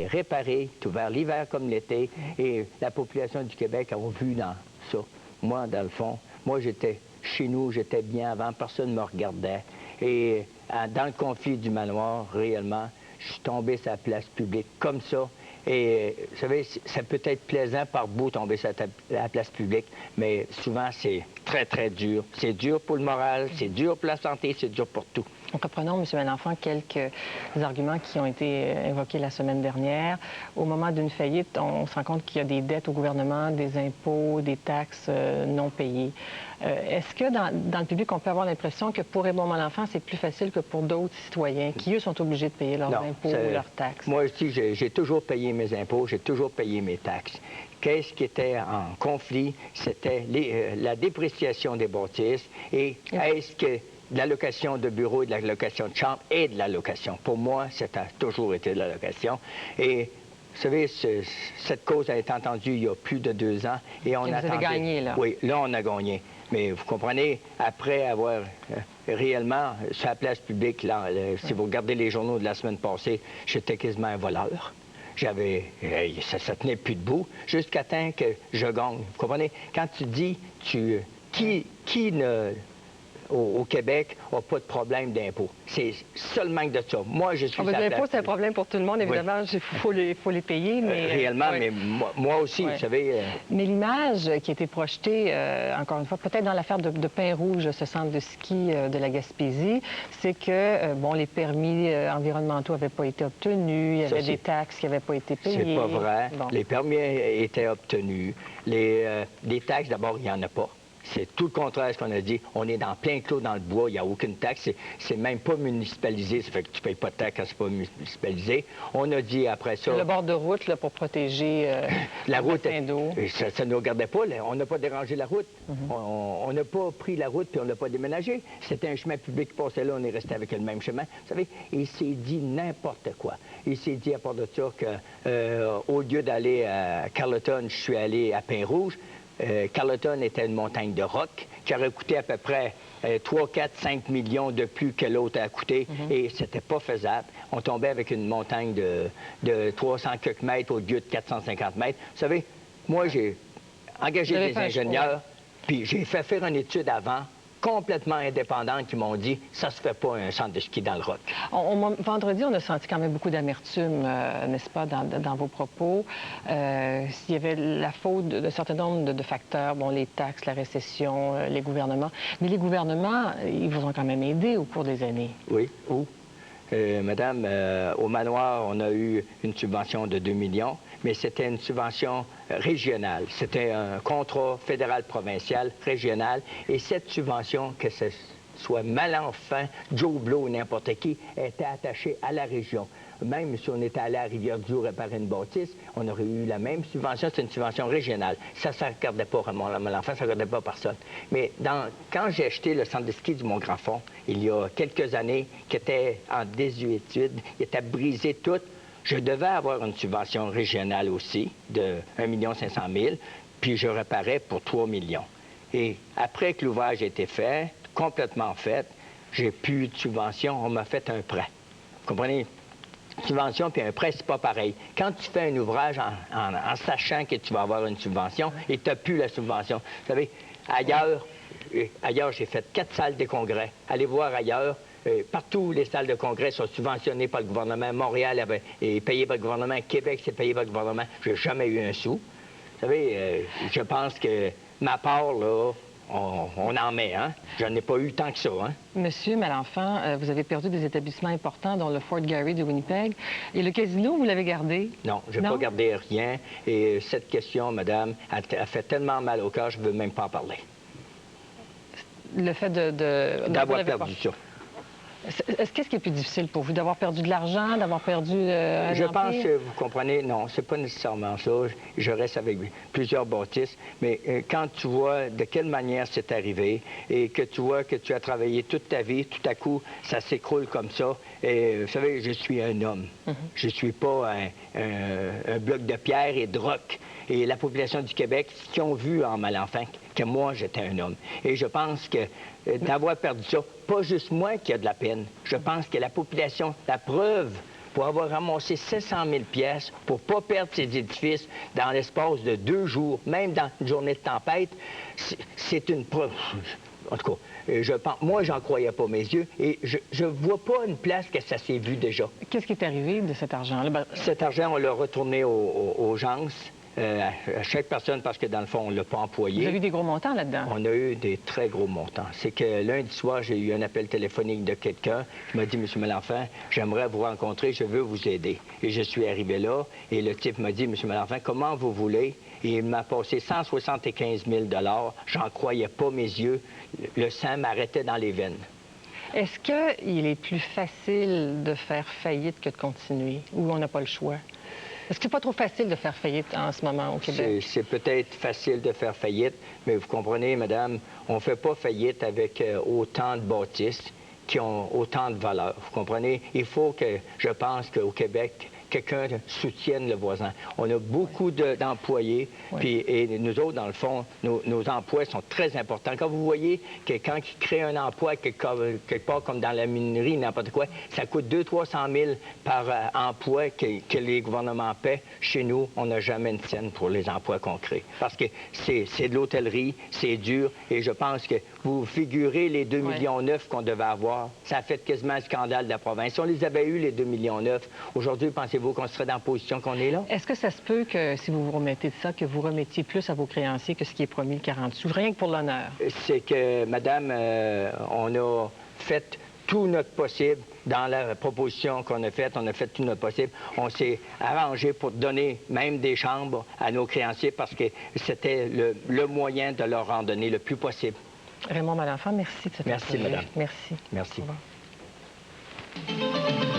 est réparé, est ouvert l'hiver comme l'été, et la population du Québec a vu dans ça. Moi, dans le fond, moi, j'étais chez nous, j'étais bien avant, personne ne me regardait. Et dans le conflit du manoir, réellement, je suis tombé sur la place publique comme ça. Et vous savez, ça peut être plaisant par bout tomber sur la place publique, mais souvent, c'est très, très dur. C'est dur pour le moral, c'est dur pour la santé, c'est dur pour tout. Reprenons, M. Malenfant, quelques arguments qui ont été évoqués la semaine dernière. Au moment d'une faillite, on se rend compte qu'il y a des dettes au gouvernement, des impôts, des taxes non payées. Est-ce que dans le public, on peut avoir l'impression que pour Raymond Malenfant, c'est plus facile que pour d'autres citoyens qui, eux, sont obligés de payer leurs impôts ou leurs taxes? Moi aussi, j'ai toujours payé mes impôts, j'ai toujours payé mes taxes. Qu'est-ce qui était en conflit? C'était la dépréciation des bâtisses et est-ce que de la location de bureau, de la location de chambre et de la location. Pour moi, ça a toujours été de la location. Et vous savez, cette cause a été entendue il y a plus de 2 ans. Et on a gagné, là. Oui, là, on a gagné. Mais vous comprenez, après avoir réellement, sur la place publique, là, si vous regardez les journaux de la semaine passée, j'étais quasiment un voleur. Ça tenait plus debout, jusqu'à temps que je gagne. Vous comprenez? Quand tu dis, qui ne... Au Québec, n'a pas de problème d'impôt. C'est seulement que de ça. Moi, je suis... L'impôt, c'est un problème pour tout le monde, évidemment. Il faut les payer, mais... Réellement, mais moi aussi, vous savez... Mais l'image qui a été projetée, encore une fois, peut-être dans l'affaire de Pin-Rouge, ce centre de ski de la Gaspésie, c'est que, bon, les permis environnementaux n'avaient pas été obtenus, il y avait des taxes qui n'avaient pas été payées. C'est pas vrai. Bon. Les permis étaient obtenus. Les taxes, d'abord, il n'y en a pas. C'est tout le contraire de ce qu'on a dit. On est dans plein clos dans le bois, il n'y a aucune taxe. C'est même pas municipalisé, ça fait que tu ne payes pas de taxe quand c'est pas municipalisé. On a dit après ça... Le bord de route, là, pour protéger la route d'eau. Ça ne nous regardait pas, là. On n'a pas dérangé la route. On n'a pas pris la route puis on n'a pas déménagé. C'était un chemin public qui passait là, on est resté avec le même chemin. Vous savez, il s'est dit n'importe quoi. Il s'est dit à part de ça qu'au lieu d'aller à Carleton, je suis allé à Pin-Rouge. Carleton était une montagne de roc qui aurait coûté à peu près 3, 4, 5 millions de plus que l'autre a coûté et c'était pas faisable. On tombait avec une montagne de 300 quelques mètres au lieu de 450 mètres. Vous savez, moi, j'ai engagé des ingénieurs, puis j'ai fait faire une étude avant, complètement indépendante, qui m'ont dit ça se fait pas un centre de ski dans le roc. Vendredi, on a senti quand même beaucoup d'amertume, n'est-ce pas, dans vos propos. S'il y avait la faute d'un certain nombre de facteurs, bon, les taxes, la récession, les gouvernements. Mais les gouvernements, ils vous ont quand même aidé au cours des années. Oui, où? Madame, au manoir, on a eu une subvention de 2 millions, mais c'était une subvention régionale. C'était un contrat fédéral-provincial régional. Et cette subvention, que ce soit Malenfant, Joe Blow ou n'importe qui, était attachée à la région. Même si on était allé à Rivière-du-Loup réparer une bâtisse, on aurait eu la même subvention. C'est une subvention régionale. Ça ne regardait pas Malenfant, ça ne regardait pas personne. Mais quand j'ai acheté le centre de ski du Mont-Grand-Fond, il y a quelques années, qui était en désuétude, il était brisé tout, je devais avoir une subvention régionale aussi de 1 500 000, puis je réparais pour 3 millions. Et après que l'ouvrage a été fait, complètement fait, j'ai plus de subvention, on m'a fait un prêt. Vous comprenez? Subvention puis un prêt, c'est pas pareil. Quand tu fais un ouvrage en sachant que tu vas avoir une subvention et tu n'as plus la subvention. Vous savez, ailleurs, j'ai fait 4 salles de congrès. Allez voir ailleurs. Partout, les salles de congrès sont subventionnées par le gouvernement. Montréal est payé par le gouvernement. Québec, c'est payé par le gouvernement. Je n'ai jamais eu un sou. Vous savez, je pense que ma part, là, on en met, hein? Je n'en ai pas eu tant que ça, hein? Monsieur Malenfant, vous avez perdu des établissements importants, dont le Fort Garry de Winnipeg. Et le casino, vous l'avez gardé? Non, je n'ai pas gardé rien. Et cette question, madame, a fait tellement mal au cœur, je ne veux même pas en parler. Le fait d'avoir perdu ça. Qu'est-ce qui est plus difficile pour vous? D'avoir perdu de l'argent, d'avoir perdu un Je empire? pense que vous comprenez, non, c'est pas nécessairement ça. Je reste avec plusieurs bâtisses, mais quand tu vois de quelle manière c'est arrivé et que tu vois que tu as travaillé toute ta vie, tout à coup, ça s'écroule comme ça. Et vous savez, je suis un homme. Je suis pas un bloc de pierre et de roc. Et la population du Québec, qui ont vu en Malenfant que moi, j'étais un homme. Et je pense que d'avoir perdu ça, pas juste moi qui a de la peine. Je pense que la population, la preuve pour avoir ramassé 700 000 pièces pour ne pas perdre ses édifices dans l'espace de 2 jours, même dans une journée de tempête, c'est une preuve. En tout cas, moi, j'en croyais pas mes yeux et je vois pas une place que ça s'est vu déjà. Qu'est-ce qui est arrivé de cet argent-là? Cet argent, on l'a retourné aux gens, à chaque personne, parce que dans le fond, on ne l'a pas employé. Vous avez eu des gros montants là-dedans? On a eu des très gros montants. C'est que lundi soir, j'ai eu un appel téléphonique de quelqu'un qui m'a dit, M. Malenfant, j'aimerais vous rencontrer, je veux vous aider. Et je suis arrivé là, et le type m'a dit, M. Malenfant, comment vous voulez? Et il m'a passé 175 000 $. J'en croyais pas mes yeux. Le sang m'arrêtait dans les veines. Est-ce qu'il est plus facile de faire faillite que de continuer, ou on n'a pas le choix? Est-ce que c'est pas trop facile de faire faillite en ce moment au Québec? C'est peut-être facile de faire faillite, mais vous comprenez, madame, on ne fait pas faillite avec autant de bâtisses qui ont autant de valeur. Vous comprenez? Il faut que, je pense qu'au Québec, quelqu'un soutienne le voisin. On a beaucoup d'employés, et nous autres, dans le fond, nos emplois sont très importants. Quand vous voyez quelqu'un qui crée un emploi quelque part comme dans la minerie, n'importe quoi, ça coûte 200 000 à 300 000 par emploi que les gouvernements paient. Chez nous, on n'a jamais une scène pour les emplois qu'on crée. Parce que c'est de l'hôtellerie, c'est dur, et je pense que vous figurez les 2,9 millions qu'on devait avoir. Ça a fait quasiment un scandale de la province. Si on les avait eu, les 2,9 millions, aujourd'hui, pensez-vous qu'on serait dans la position qu'on est là? Est-ce que ça se peut que, si vous vous remettez de ça, que vous remettiez plus à vos créanciers que ce qui est promis, le 40 sous, rien que pour l'honneur? C'est que, madame, on a fait tout notre possible dans la proposition qu'on a faite. On a fait tout notre possible. On s'est arrangé pour donner même des chambres à nos créanciers parce que c'était le moyen de leur en donner le plus possible. Raymond Malenfant, merci de cette Merci, madame. Merci. Merci. Au revoir.